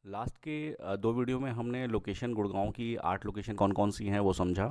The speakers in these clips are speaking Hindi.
लास्ट के दो वीडियो में हमने लोकेशन गुड़गांव की 8 लोकेशन कौन कौन सी हैं वो समझा।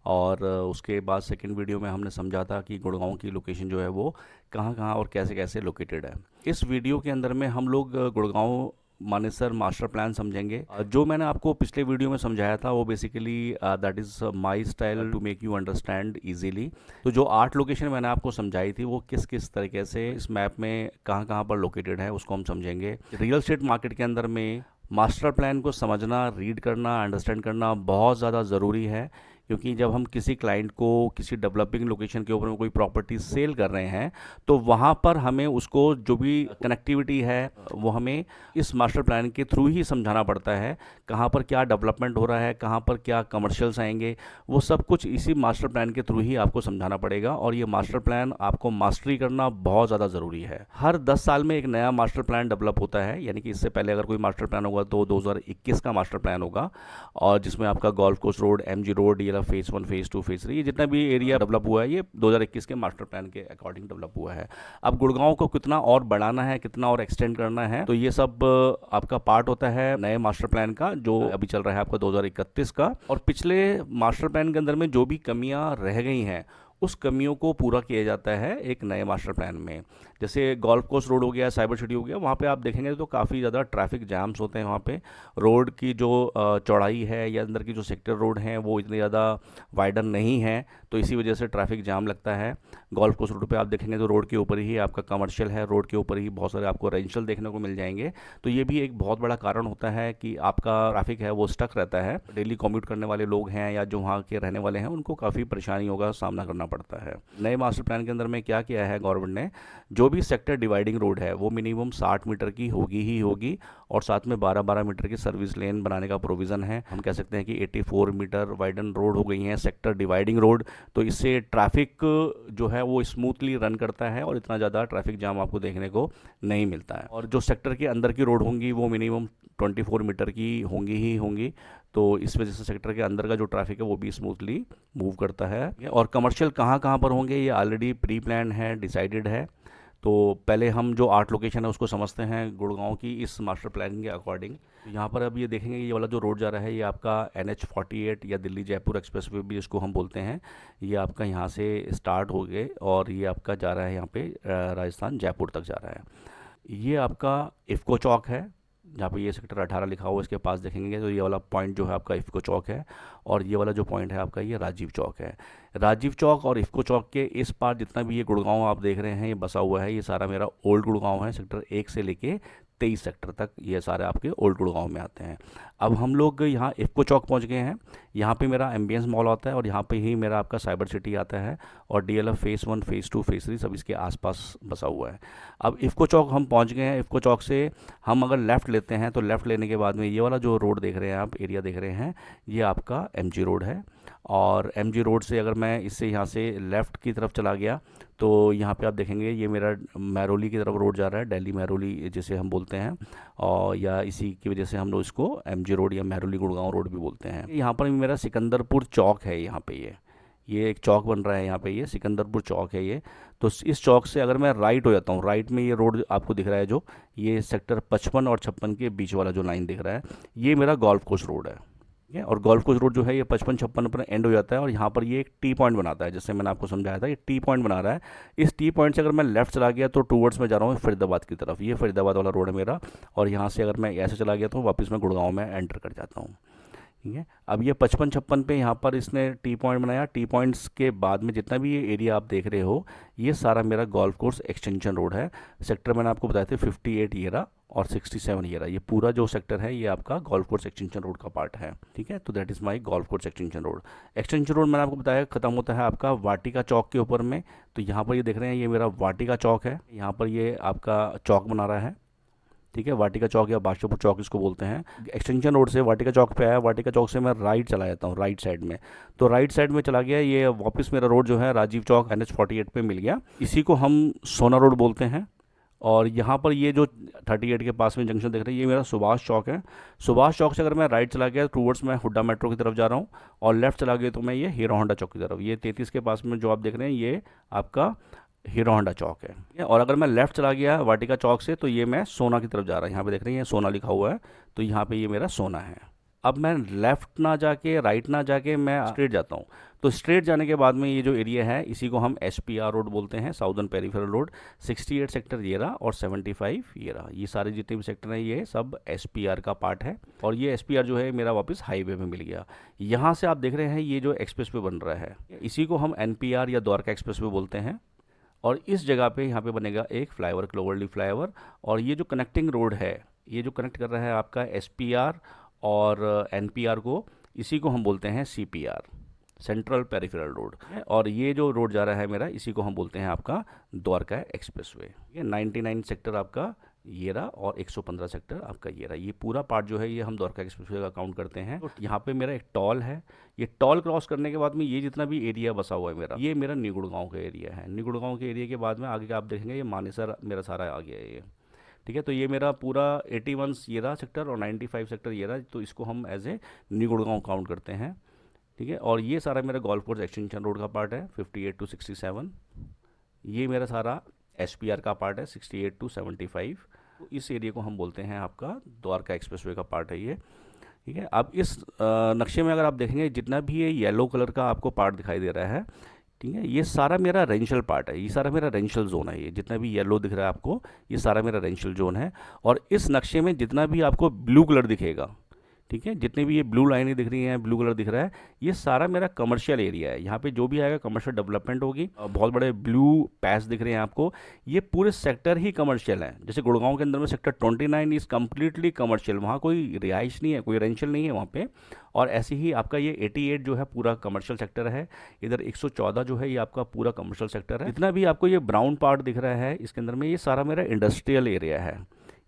और उसके बाद सेकंड वीडियो में हमने समझा था कि गुड़गांव की लोकेशन जो है वो कहाँ कहाँ और कैसे कैसे लोकेटेड है। इस वीडियो के अंदर में हम लोग गुड़गांव मानेसर मास्टर प्लान समझेंगे। जो मैंने आपको पिछले वीडियो में समझाया था वो basically that is my style to make you understand easily. तो जो 8 लोकेशन मैंने आपको समझाई थी वो किस किस तरीके से इस मैप में कहाँ कहाँ पर लोकेटेड है उसको हम समझेंगे। रियल एस्टेट मार्केट के अंदर में मास्टर प्लान को समझना, रीड करना, अंडरस्टैंड करना बहुत ज़्यादा ज़रूरी है। क्योंकि जब हम किसी क्लाइंट को किसी डेवलपिंग लोकेशन के ऊपर में कोई प्रॉपर्टी सेल कर रहे हैं तो वहाँ पर हमें उसको जो भी कनेक्टिविटी है वो हमें इस मास्टर प्लान के थ्रू ही समझाना पड़ता है। कहाँ पर क्या डेवलपमेंट हो रहा है, कहाँ पर क्या कमर्शियल्स आएंगे, वो सब कुछ इसी मास्टर प्लान के थ्रू ही आपको समझाना पड़ेगा। और ये मास्टर प्लान आपको मास्टरी करना बहुत ज़्यादा ज़रूरी है। हर 10 साल में एक नया मास्टर प्लान डेवलप होता है, यानी कि इससे पहले अगर कोई मास्टर प्लान होगा तो 2021 का मास्टर प्लान होगा। और जिसमें आपका golf course road, MG road, ये फेज़ 1, फेज़ 2, फेज़ 3, ये जितना भी एरिया डेवलप हुआ है ये 2021 के मास्टर प्लान के अकॉर्डिंग डेवलप हुआ है। अब गुड़गांव को कितना और बढ़ाना है, कितना और एक्सटेंड करना है, तो ये सब आपका पार्ट होता है नए मास्टर प्लान का जो अभी चल रहा है आपका 2031 का। और पिछले मास्टर प्लान के अंदर में जो भी कमियां रह गई हैं उस कमियों को पूरा किया जाता है एक नए मास्टर प्लान में। जैसे गोल्फ कोर्स रोड हो गया, साइबर सिटी हो गया, वहाँ पे आप देखेंगे तो काफ़ी ज़्यादा ट्रैफिक जैम्स होते हैं। वहाँ पे रोड की जो चौड़ाई है या अंदर की जो सेक्टर रोड हैं वो इतनी ज़्यादा वाइडन नहीं है, तो इसी वजह से ट्रैफिक जाम लगता है। गोल्फ कोर्स रोड पे आप देखेंगे तो रोड के ऊपर ही आपका कमर्शियल है, रोड के ऊपर ही बहुत सारे आपको रेजिडेंशियल देखने को मिल जाएंगे। तो ये भी एक बहुत बड़ा कारण होता है कि आपका ट्रैफिक है वो स्टक रहता है। डेली कम्यूट करने वाले लोग हैं या जो वहाँ के रहने वाले हैं उनको काफ़ी परेशानियों का सामना करना पड़ता है। नए मास्टर प्लान के अंदर में क्या किया है गवर्नमेंट ने, जो भी सेक्टर डिवाइडिंग रोड है वो मिनिमम 60 मीटर की होगी ही होगी, और साथ में 12-12 मीटर की सर्विस लेन बनाने का प्रोविज़न है। हम कह सकते हैं कि 84 मीटर वाइडन रोड हो गई हैं सेक्टर डिवाइडिंग रोड। तो इससे ट्रैफिक जो है वो स्मूथली रन करता है और इतना ज़्यादा ट्रैफिक जाम आपको देखने को नहीं मिलता है। और जो सेक्टर के अंदर की रोड होंगी वो मिनिमम 24 मीटर की होंगी ही होंगी। तो इस वजह से सेक्टर के अंदर का जो ट्रैफिक है वो भी स्मूथली मूव करता है। और कमर्शियल कहाँ कहाँ पर होंगे ये ऑलरेडी प्री प्लान है, डिसाइडेड है। तो पहले हम जो 8 लोकेशन है उसको समझते हैं गुड़गांव की इस मास्टर प्लानिंग के अकॉर्डिंग। तो यहाँ पर अब ये देखेंगे ये वाला जो रोड जा रहा है ये आपका NH 48 या दिल्ली जयपुर एक्सप्रेस वे भी इसको हम बोलते हैं। ये आपका यहाँ से स्टार्ट हो गए और ये आपका जा रहा है यहाँ पे राजस्थान जयपुर तक जा रहा है। ये आपका इफ़को चौक है जहाँ पे ये सेक्टर 18 लिखा हुआ है, इसके पास देखेंगे तो ये वाला पॉइंट जो है आपका इफ़को चौक है। और ये वाला जो पॉइंट है आपका ये राजीव चौक है। राजीव चौक और इफ़को चौक के इस पार जितना भी ये गुड़गांव आप देख रहे हैं ये बसा हुआ है, ये सारा मेरा ओल्ड गुड़गांव है। सेक्टर 1 से लेके 23 सेक्टर तक ये सारे आपके ओल्ड गुड़गांव में आते हैं। अब हम लोग यहाँ इफ़को चौक पहुँच गए हैं। यहाँ पे मेरा एम्बियंस मॉल आता है और यहाँ पे ही मेरा आपका साइबर सिटी आता है। और DLF फेज़ 1, फेज़ 2, फेज़ 3 सब इसके आसपास बसा हुआ है। अब इफ़को चौक हम पहुँच गए हैं। इफ़को चौक से हम अगर लेफ़्ट लेते हैं तो लेफ़्ट लेने के बाद में ये वाला जो रोड देख रहे हैं आप, एरिया देख रहे हैं, ये आपका MG रोड है। और MG रोड से अगर मैं इससे यहाँ से लेफ़्ट की तरफ चला गया तो यहाँ पे आप देखेंगे ये मेरा महरौली की तरफ रोड जा रहा है, दिल्ली महरौली जिसे हम बोलते हैं। और या इसी की वजह से हम लोग इसको MG रोड या महरौली गुड़गांव रोड भी बोलते हैं। यहाँ पर मेरा सिकंदरपुर चौक है। यहाँ पे ये एक चौक बन रहा है, यहाँ पे ये सिकंदरपुर चौक है ये। तो इस चौक से अगर मैं राइट हो जाता हूँ, राइट में ये रोड आपको दिख रहा है जो ये सेक्टर 55 और 56 के बीच वाला जो लाइन दिख रहा है ये मेरा गोल्फ कोर्स रोड है। ठीक है, और गोल्फ कोर्स रोड जो है ये 55-56 पर एंड हो जाता है और यहाँ पर ये एक टी पॉइंट बनाता है। जैसे मैंने आपको समझाया था ये टी पॉइंट बना रहा है। इस टी पॉइंट से अगर मैं लेफ्ट चला गया तो टूवर्ड्स में जा रहा हूँ फरीदाबाद की तरफ। ये फरीदाबाद वाला रोड है मेरा। और यहाँ से अगर मैं ऐसे चला गया तो वापस मैं गुड़गांव में एंटर कर जाता हूँ। ठीक है, अब ये 55-56 पे यहाँ पर इसने टी पॉइंट बनाया। टी पॉइंट्स के बाद में जितना भी ये एरिया आप देख रहे हो ये सारा मेरा गोल्फ कोर्स एक्सटेंशन रोड है। सेक्टर मैंने आपको बताया था 58 येरा और 67 येरा, ये पूरा जो सेक्टर है ये आपका गोल्फ कोर्स एक्सटेंशन रोड का पार्ट है। ठीक है, तो that is my golf course extension road. Extension road मैंने आपको बताया ख़त्म होता है आपका वाटिका चौक के ऊपर में। तो यहाँ पर ये देख रहे हैं ये मेरा वाटिका चौक है। यहाँ पर ये आपका चौक बना रहा है। ठीक है, वाटिका चौक या बादशाहपुर चौक इसको बोलते हैं। एक्सटेंशन रोड से वाटिका चौक पे आया, वाटिका चौक से मैं राइट चला जाता हूँ राइट साइड में। तो राइट साइड में चला गया ये वापस मेरा रोड जो है राजीव चौक NH 48 पे मिल गया। इसी को हम सोना रोड बोलते हैं। और यहाँ पर ये जो 38 के पास में जंक्शन देख रहे हैं ये मेरा सुभाष चौक है। सुभाष चौक से अगर मैं राइट चला गया टूवर्ड्स मैं हुड्डा मेट्रो की तरफ जा रहा हूँ, और लेफ्ट चला गया तो मैं ये हीरो होंडा चौक की तरफ। ये 33 के पास में जो आप देख रहे हैं ये आपका हीरो होंडा चौक है। ठीक है, और अगर मैं लेफ़्ट चला गया वाटिका चौक से तो ये मैं सोना की तरफ जा रहा हूँ। यहाँ पे देख रही हैं सोना लिखा हुआ है, तो यहाँ पे ये मेरा सोना है। अब मैं लेफ़्ट ना जाके राइट ना जाके मैं स्ट्रेट जाता हूँ। तो स्ट्रेट जाने के बाद में ये जो एरिया है इसी को हम SPR रोड बोलते हैं, साउदर्न पेरिफेरल रोड। 68 सेक्टर ये रहा और 75 ये रहा। ये सारे जितने भी सेक्टर हैं ये सब SPR का पार्ट है। और ये SPR जो है मेरा वापस हाईवे में मिल गया। यहाँ से आप देख रहे हैं ये जो एक्सप्रेस वे बन रहा है इसी को हम NPR या द्वारका एक्सप्रेस वे बोलते हैं। और इस जगह पे यहाँ पे बनेगा एक फ्लाईओवर, क्लोवरली फ्लाईओवर। और ये जो कनेक्टिंग रोड है, ये जो कनेक्ट कर रहा है आपका SPR और NPR को, इसी को हम बोलते हैं CPR, सेंट्रल पेरिफेरल रोड। और ये जो रोड जा रहा है मेरा इसी को हम बोलते हैं आपका द्वारका एक्सप्रेसवे। ठीक है, 99 सेक्टर आपका ये रहा और 115 सेक्टर आपका ये रहा। ये पूरा पार्ट जो है ये हम द्वारका एक्सप्रेसवे का काउंट करते हैं। तो यहाँ पे मेरा एक टॉल है। ये टॉल क्रॉस करने के बाद में ये जितना भी एरिया बसा हुआ है मेरा, ये मेरा न्यू गुड़गांव का एरिया है। न्यू गुड़गांव के एरिया के बाद में आगे का आप देखेंगे ये मानेसर मेरा सारा आ गया है ये। ठीक है, तो ये मेरा पूरा 81 ये रहा सेक्टर और 95 सेक्टर ये रहा। तो इसको हम as a new Gurgaon count करते हैं। ठीक है, और ये सारा मेरा गोल्फ कोर्स एक्सटेंशन रोड का पार्ट है 58 to 67। ये मेरा सारा SPR का पार्ट है 68 to 75। तो इस एरिया को हम बोलते हैं आपका द्वारका एक्सप्रेसवे का पार्ट है ये। ठीक है, अब इस नक्शे में अगर आप देखेंगे जितना भी ये येलो कलर का आपको पार्ट दिखाई दे रहा है, ठीक है, ये सारा मेरा रेंशियल पार्ट है। ये सारा मेरा रेंशियल जोन है। ये जितना भी येलो दिख रहा है आपको ये सारा मेरा रेंशियल जोन है। और इस नक्शे में जितना भी आपको ब्लू कलर दिखेगा, ठीक है, जितने भी ये ब्लू लाइनें दिख रही हैं, ब्लू कलर दिख रहा है, ये सारा मेरा कमर्शियल एरिया है। यहाँ पे जो भी आएगा कमर्शियल डेवलपमेंट होगी। बहुत बड़े ब्लू पैच दिख रहे हैं आपको, ये पूरे सेक्टर ही कमर्शियल है। जैसे गुड़गांव के अंदर में सेक्टर 29 इज़ कम्प्लीटली कमर्शियल, वहाँ कोई रिहाइश नहीं है, कोई रेंशियल नहीं है वहाँ पे। और ऐसे ही आपका ये 88 जो है पूरा कमर्शियल सेक्टर है। इधर 114 जो है ये आपका पूरा कमर्शियल सेक्टर है। जितना भी आपको ये ब्राउन पार्ट दिख रहा है इसके अंदर में ये सारा मेरा इंडस्ट्रियल एरिया है।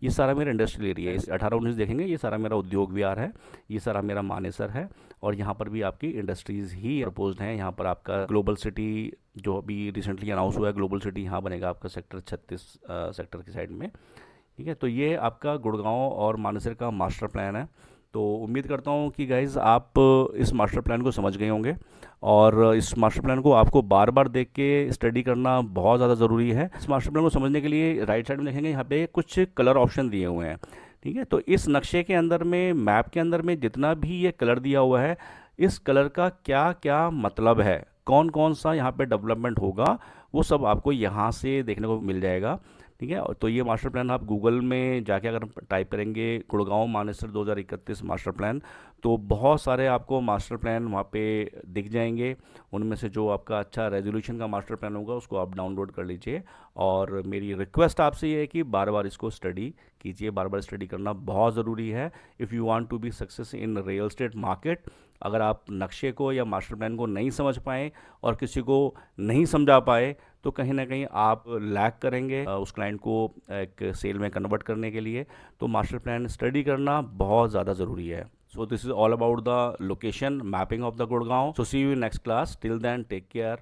ये सारा मेरा इंडस्ट्रियल एरिया है। 18-19 देखेंगे ये सारा मेरा उद्योग विहार है। ये सारा मेरा मानेसर है। और यहाँ पर भी आपकी इंडस्ट्रीज़ ही प्रपोज्ड हैं। यहाँ पर आपका ग्लोबल सिटी जो अभी रिसेंटली अनाउंस हुआ है, ग्लोबल सिटी यहाँ बनेगा आपका सेक्टर 36 सेक्टर की साइड में। ठीक है, तो ये आपका गुड़गांव और मानेसर का मास्टर प्लान है। तो उम्मीद करता हूँ कि गाइज़ आप इस मास्टर प्लान को समझ गए होंगे। और इस मास्टर प्लान को आपको बार बार देख के स्टडी करना बहुत ज़्यादा ज़रूरी है। इस मास्टर प्लान को समझने के लिए राइट साइड में देखेंगे यहाँ पे कुछ कलर ऑप्शन दिए हुए हैं। ठीक है, तो इस नक्शे के अंदर में, मैप के अंदर में जितना भी ये कलर दिया हुआ है, इस कलर का क्या क्या मतलब है, कौन कौन सा यहाँ पे डेवलपमेंट होगा, वो सब आपको यहाँ से देखने को मिल जाएगा। ठीक है, तो ये मास्टर प्लान आप गूगल में जाके अगर टाइप करेंगे गुड़गांव मानेसर 2031 मास्टर प्लान, तो बहुत सारे आपको मास्टर प्लान वहाँ पे दिख जाएंगे। उनमें से जो आपका अच्छा रेजोल्यूशन का मास्टर प्लान होगा उसको आप डाउनलोड कर लीजिए। और मेरी रिक्वेस्ट आपसे ये है कि बार बार इसको स्टडी कीजिए। बार बार स्टडी करना बहुत ज़रूरी है if you want to be success in real estate market. अगर आप नक्शे को या मास्टर प्लान को नहीं समझ पाए और किसी को नहीं समझा पाए तो कहीं ना कहीं आप लैग करेंगे उस क्लाइंट को एक सेल में कन्वर्ट करने के लिए। तो मास्टर प्लान स्टडी करना बहुत ज़्यादा ज़रूरी है। So this is all about the location mapping of the Gurgaon. So see you in next class. Till then take care.